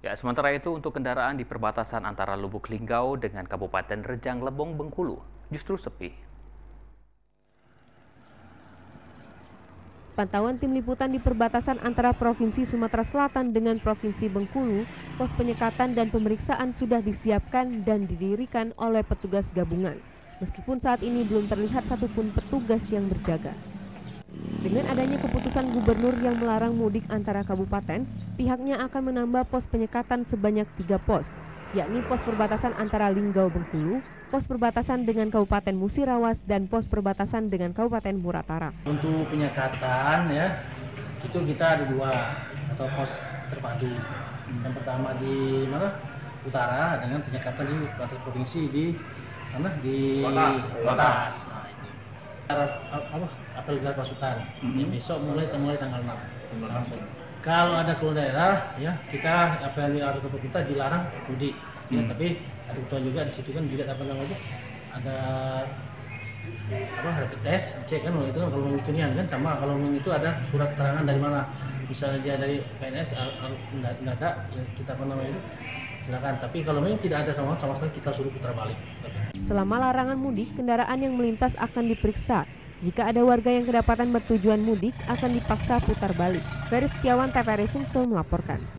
Ya, sementara itu untuk kendaraan di perbatasan antara Lubuk Linggau dengan Kabupaten Rejang Lebong Bengkulu justru sepi. Pantauan tim liputan di perbatasan antara Provinsi Sumatera Selatan dengan Provinsi Bengkulu, pos penyekatan dan pemeriksaan sudah disiapkan dan didirikan oleh petugas gabungan. Meskipun saat ini belum terlihat satupun petugas yang berjaga. Dengan adanya keputusan gubernur yang melarang mudik antara kabupaten, pihaknya akan menambah pos penyekatan sebanyak 3 pos, yakni pos perbatasan antara Linggau Bengkulu, pos perbatasan dengan Kabupaten Musirawas, dan pos perbatasan dengan Kabupaten Muratara. Untuk penyekatan ya, itu kita ada 2 atau pos terpadu. Yang pertama di mana? Utara dengan penyekatan di batas provinsi di mana? Di Watas. Nah, itu. Apel gelar pasukan. Ya, besok mulai tanggal 6. Kalau ada keluar daerah ya, kita apa yang harus kita dilarang mudik. Ya, tapi ada ketentuan juga di situ kan juga ada rapid test cek kan itu kan kalau itu kan sama kalau itu ada surat keterangan dari mana, misalnya dia dari PNS nggak ada ya kita itu silakan, tapi kalau memang tidak ada sama sekali kita suruh putar balik. Selama larangan mudik, kendaraan yang melintas akan diperiksa. Jika ada warga yang kedapatan bertujuan mudik akan dipaksa putar balik. Ferry Setiawan, TVRI Sumsel melaporkan.